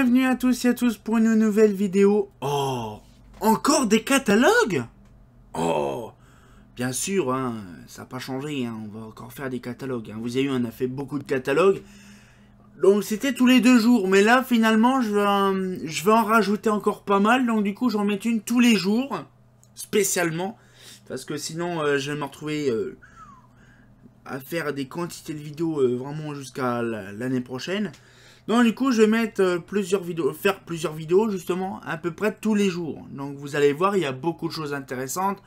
Bienvenue à tous et à tous pour une nouvelle vidéo. Oh, encore des catalogues? Oh, bien sûr, hein, ça n'a pas changé, hein, on va encore faire des catalogues. Hein. Vous avez vu, on a fait beaucoup de catalogues. Donc c'était tous les 2 jours, mais là finalement je vais en rajouter encore pas mal. Donc du coup j'en mets une tous les jours, spécialement. Parce que sinon je vais me retrouver à faire des quantités de vidéos vraiment jusqu'à l'année prochaine. Donc du coup je vais mettre plusieurs vidéos, faire plusieurs vidéos justement à peu près tous les jours. Donc vous allez voir, il y a beaucoup de choses intéressantes,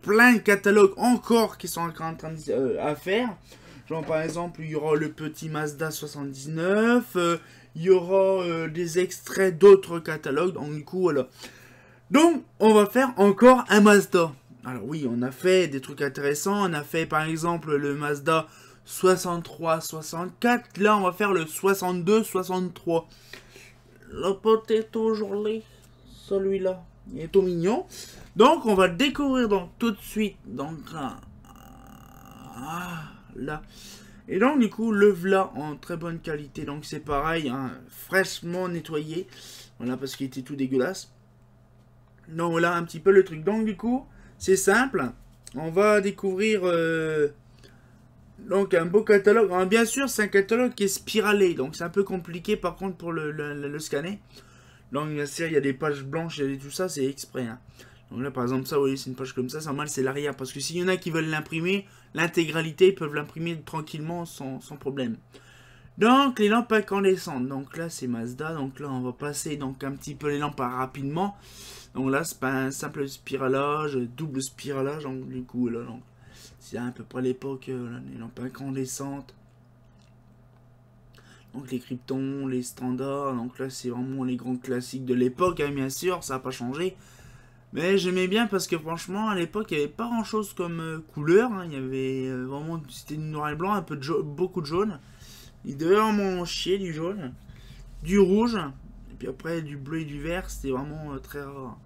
plein de catalogues encore qui sont encore en train à faire. Genre par exemple il y aura le petit Mazda 79, il y aura des extraits d'autres catalogues. Donc du coup voilà. Donc on va faire encore un Mazda. Alors oui, on a fait des trucs intéressants, on a fait par exemple le Mazda 63-64, là on va faire le 62-63. Le petit toujours là, celui-là, il est tout mignon. Donc on va le découvrir donc tout de suite, donc là. Et donc du coup le v'là en très bonne qualité, donc c'est pareil, hein, fraîchement nettoyé, voilà parce qu'il était tout dégueulasse. Donc voilà un petit peu le truc, donc du coup c'est simple, on va découvrir donc un beau catalogue. Alors, bien sûr c'est un catalogue qui est spiralé, donc c'est un peu compliqué par contre pour le scanner. Donc bien sûr il y a des pages blanches et tout ça, c'est exprès. Hein. Donc là par exemple ça, vous voyez c'est une page comme ça, c'est normal c'est l'arrière. Parce que s'il y en a qui veulent l'imprimer, l'intégralité ils peuvent l'imprimer tranquillement sans problème. Donc les lampes incandescentes, donc là c'est Mazda, donc là on va passer donc un petit peu les lampes rapidement. Donc là c'est pas un simple spiralage, double spiralage, donc du coup là donc c'est à peu près l'époque, les lampes incandescentes. Donc les kryptons, les standards, donc là c'est vraiment les grands classiques de l'époque, hein, bien sûr, ça n'a pas changé. Mais j'aimais bien parce que franchement à l'époque il n'y avait pas grand chose comme couleur, hein, il y avait vraiment, c'était du noir et blanc, un peu de jaune, beaucoup de jaune. Il devait vraiment chier du jaune, du rouge, et puis après du bleu et du vert, c'était vraiment très rare.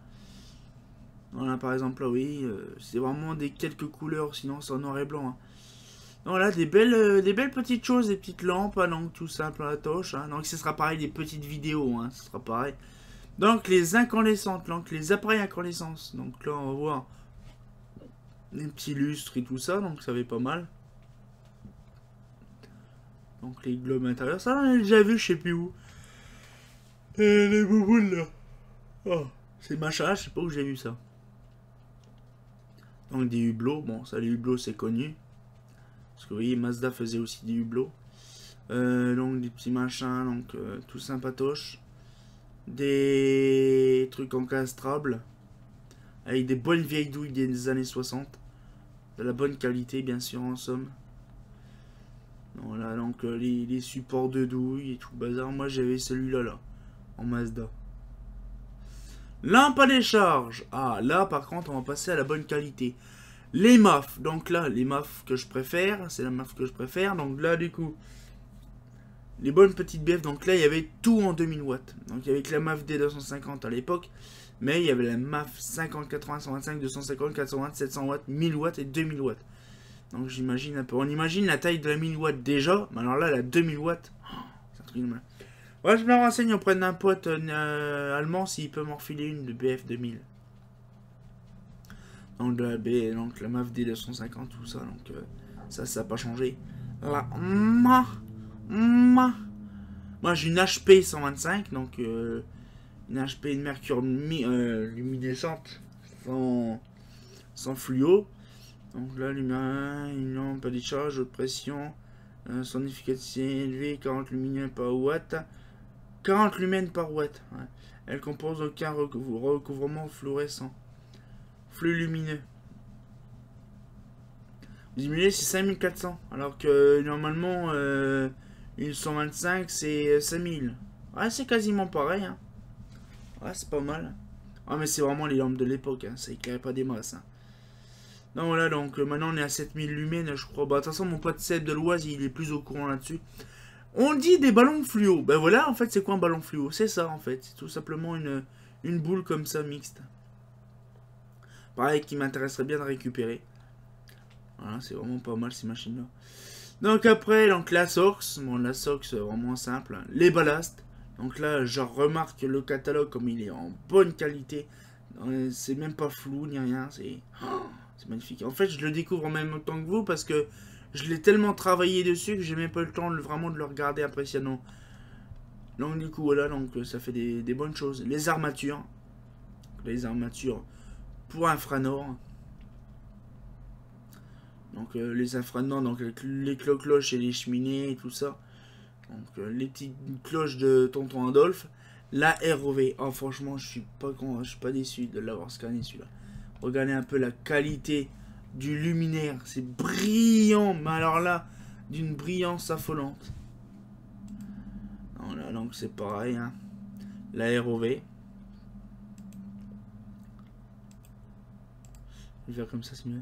Voilà par exemple là oui, c'est vraiment des quelques couleurs, sinon c'est en noir et blanc. Hein. Voilà, des belles petites choses, des petites lampes, hein, donc tout simple à la toche. Hein. Donc ce sera pareil, des petites vidéos, hein, ce sera pareil. Donc les incandescentes, donc les appareils incandescents. Donc là on va voir des petits lustres et tout ça, donc ça va être pas mal. Donc les globes intérieurs, ça on a déjà vu, je sais plus où. Et les bouboules là. Oh, c'est machin, je sais pas où j'ai vu ça. Donc des hublots, bon ça les hublots c'est connu. Parce que vous voyez Mazda faisait aussi des hublots. Donc des petits machins, donc tout sympatoche. Des trucs encastrables. Avec des bonnes vieilles douilles des années 60. De la bonne qualité bien sûr en somme. Voilà donc les supports de douilles et tout le bazar. Moi j'avais celui-là là. En Mazda. Lampe à décharge. Ah là par contre on va passer à la bonne qualité. Les MAF, donc là les MAF que je préfère, c'est la MAF que je préfère, donc là du coup les bonnes petites BF, donc là il y avait tout en 2000 watts, donc il y avait que la MAF D250 à l'époque, mais il y avait la MAF 50, 80, 125, 250, 420, 700 watts, 1000 watts et 2000 watts, donc j'imagine un peu, on imagine la taille de la 1000 watts déjà, mais alors là la 2000 watts, c'est un truc de mal. Ouais, je me renseigne auprès d'un pote allemand s'il peut m'en refiler une de BF 2000. Donc de la B, donc la MAF D250, tout ça, donc ça n'a pas changé. Là, moi j'ai une HP 125, donc une HP de mercure luminescente sans fluo. Donc là, une lampe à décharge, haute pression, son efficacité élevée, 40 lumens par watt. 40 lumens par watt. Ouais. Elle compose aucun recouvrement fluorescent. Flux lumineux. Diminué c'est 5400. Alors que normalement une 125 c'est 5000. Ouais c'est quasiment pareil. Hein. Ouais c'est pas mal. Ah mais c'est vraiment les lampes de l'époque. Hein. Ça éclairait pas des masses. Hein. Donc voilà donc maintenant on est à 7000 lumens je crois. Bah de toute façon mon pote Seb de l'Oise il est plus au courant là-dessus. On dit des ballons fluo. Ben voilà en fait c'est quoi un ballon fluo? C'est ça en fait. C'est tout simplement une boule comme ça mixte. Pareil, qui m'intéresserait bien de récupérer. Voilà, c'est vraiment pas mal ces machines-là. Donc après, donc la SOX. Bon, la SOX, vraiment simple. Les ballasts. Donc là, je remarque le catalogue comme il est en bonne qualité. C'est même pas flou ni rien, c'est magnifique. En fait, je le découvre en même temps que vous parce que je l'ai tellement travaillé dessus que j'ai même pas eu le temps vraiment de le regarder impressionnant. Donc du coup, voilà, donc ça fait des bonnes choses. Les armatures pour infranord. Donc les infranord, donc avec les cloches et les cheminées et tout ça. Donc les petites cloches de Tonton Adolphe. La ROV. Oh franchement, je suis pas déçu de l'avoir scanné celui-là. Regardez un peu la qualité du luminaire. C'est brillant, mais alors là, d'une brillance affolante. Voilà, donc c'est pareil. Hein. La ROV. Je vais faire comme ça, c'est mieux.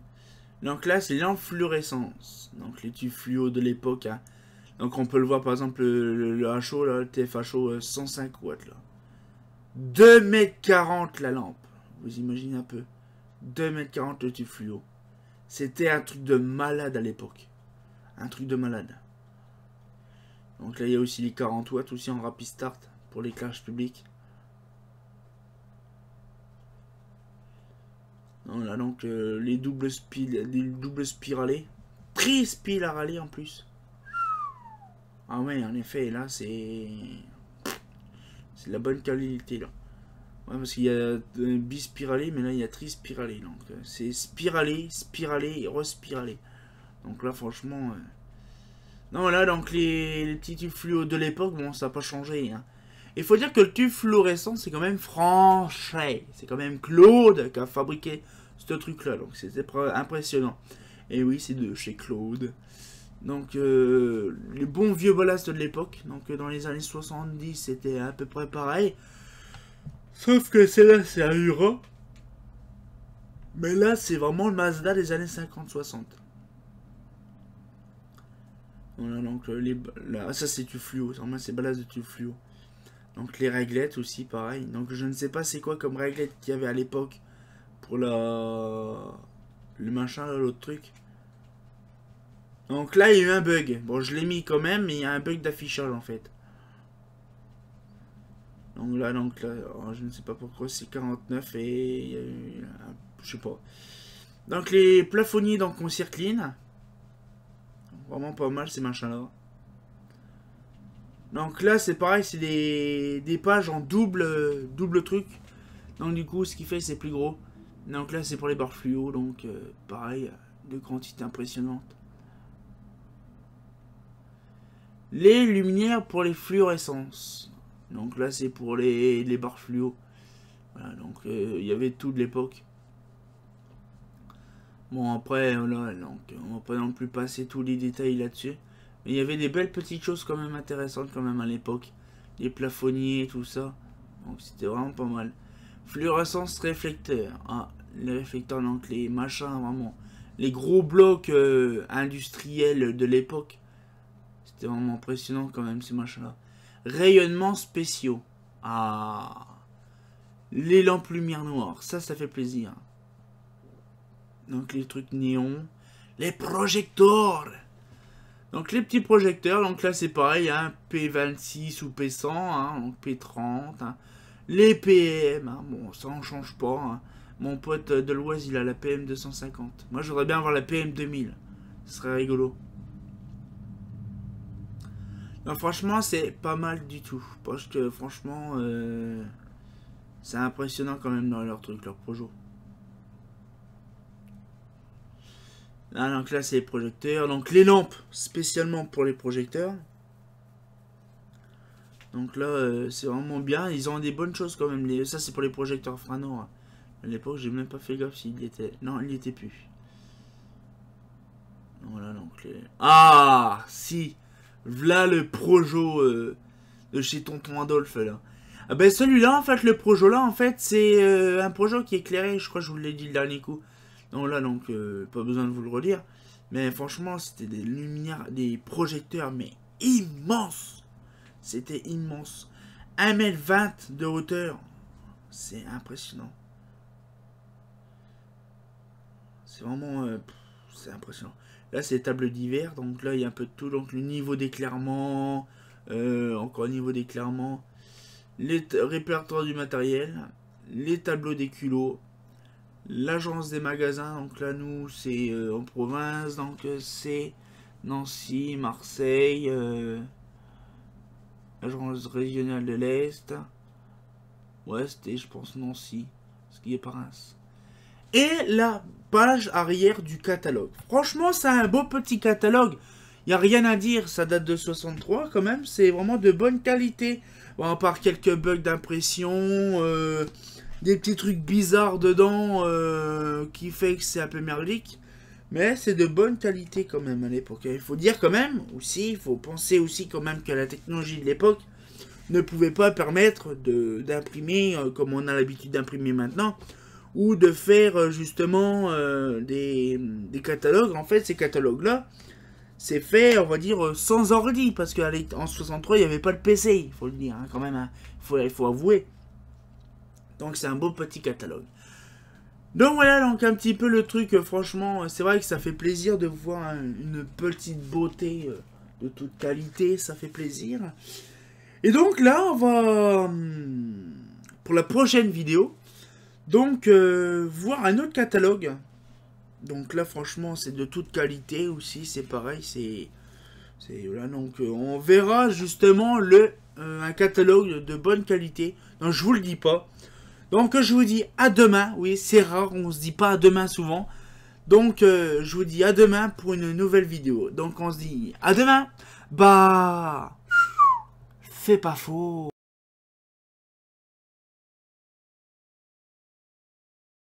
Donc là, c'est l'enfluorescence. Donc les tubes fluo de l'époque. Hein. Donc on peut le voir par exemple le HO, là, le TFHO 105 watts. Là. 2,40 m la lampe. Vous imaginez un peu. 2,40 m le tube fluo. C'était un truc de malade à l'époque. Un truc de malade. Donc là, il y a aussi les 40 watts aussi en rapid start pour l'éclairage public. Voilà, donc les doubles spiralés. Trispiralés en plus. Ah ouais, en effet, là, c'est la bonne qualité, là. Ouais, parce qu'il y a bispiralé, mais là, il y a trispiralé. Donc, c'est spiralé, spiralé et respiralé. Donc là, franchement... Non, là, donc, les petits tubes fluo de l'époque, bon, ça n'a pas changé, hein. Il faut dire que le tube fluorescent, c'est quand même Franchet. C'est quand même Claude qui a fabriqué ce truc-là. Donc, c'était impressionnant. Et oui, c'est de chez Claude. Donc, les bons vieux ballasts de l'époque. Donc, dans les années 70, c'était à peu près pareil. Sauf que celle-là, c'est un Hura. Mais là, c'est vraiment le Mazda des années 50-60. Voilà, donc, là, ça, c'est du fluo. Vraiment, c'est ballast de tube fluo. Donc, les réglettes aussi, pareil. Donc, je ne sais pas c'est quoi comme réglette qu'il y avait à l'époque. Pour le machin, l'autre truc. Donc là, il y a eu un bug. Bon, je l'ai mis quand même, mais il y a un bug d'affichage en fait. Donc là, oh, je ne sais pas pourquoi c'est 49 et il y a eu, je sais pas. Donc les plafonniers donc on circline. Vraiment pas mal ces machins-là. Donc là, c'est pareil, c'est des pages en double truc. Donc du coup, ce qui fait, c'est plus gros. Donc là, c'est pour les barres fluo, donc pareil, de quantité impressionnante. Les luminaires pour les fluorescences. Donc là, c'est pour les barres fluo. Voilà, donc il y avait tout de l'époque. Bon, après, voilà, donc on va pas non plus passer tous les détails là-dessus. Mais il y avait des belles petites choses quand même intéressantes quand même à l'époque. Les plafonniers, tout ça. Donc c'était vraiment pas mal. Fluorescence réflecteur. Ah, les réflecteurs, donc les machins, vraiment. Les gros blocs industriels de l'époque. C'était vraiment impressionnant quand même ces machins-là. Rayonnements spéciaux. Ah. Les lampes lumière noire. Ça fait plaisir. Donc les trucs néons. Les projecteurs. Donc les petits projecteurs. Donc là c'est pareil. Hein, P26 ou P100. Hein, donc P30. Hein. Les PM. Hein, bon ça on change pas. Hein. Mon pote de l'Oise il a la PM250. Moi je voudrais bien avoir la PM2000. Ce serait rigolo. Non, franchement, c'est pas mal du tout. Parce que, franchement, c'est impressionnant quand même dans leur truc, leur projet. Là, donc là, c'est les projecteurs. Donc, les lampes, spécialement pour les projecteurs. Donc là, c'est vraiment bien. Ils ont des bonnes choses quand même. Ça, c'est pour les projecteurs Frano. À l'époque, j'ai même pas fait gaffe s'il y était. Non, il n'y était plus. Voilà, donc les... Ah, si. Voilà le projo de chez Tonton Adolphe là. Ah ben celui-là en fait, le projo là en fait c'est un projo qui est éclairé, je crois que je vous l'ai dit le dernier coup. Donc là donc pas besoin de vous le relire. Mais franchement c'était des lumières, des projecteurs mais immenses. C'était immense. 1,20 m de hauteur. C'est impressionnant. C'est vraiment... c'est impressionnant. Là, c'est table d'hiver. Donc là, il y a un peu de tout. Donc le niveau d'éclairement. Encore le niveau d'éclairement. les répertoires du matériel, les tableaux des culots, l'agence des magasins. Donc là, nous, c'est en province, donc c'est Nancy, Marseille, agence régionale de l'Est. Ouais, c'était, je pense, Nancy, ce qui est par Reims. Et la page arrière du catalogue. Franchement, c'est un beau petit catalogue. Il n'y a rien à dire, ça date de 63 quand même. C'est vraiment de bonne qualité. Bon, à part quelques bugs d'impression, des petits trucs bizarres dedans qui fait que c'est un peu merdique. Mais c'est de bonne qualité quand même à l'époque. Il faut dire quand même, aussi, il faut penser aussi quand même que la technologie de l'époque ne pouvait pas permettre d'imprimer comme on a l'habitude d'imprimer maintenant, ou de faire justement des catalogues. En fait, ces catalogues-là, c'est fait, on va dire, sans ordi, parce qu'en 63, il n'y avait pas de PC, il faut le dire, hein, quand même, hein, il faut avouer. Donc c'est un beau petit catalogue. Donc voilà, donc un petit peu le truc, franchement, c'est vrai que ça fait plaisir de voir une petite beauté de toute qualité, ça fait plaisir. Et donc là, on va, pour la prochaine vidéo, donc voir un autre catalogue. Donc là, franchement, c'est de toute qualité aussi, c'est pareil, c'est voilà, donc on verra justement un catalogue de bonne qualité. Donc je vous le dis pas. Donc je vous dis à demain. Oui, c'est rare, on se dit pas à demain souvent. Donc je vous dis à demain pour une nouvelle vidéo. Donc on se dit à demain. Bah, c'est pas faux.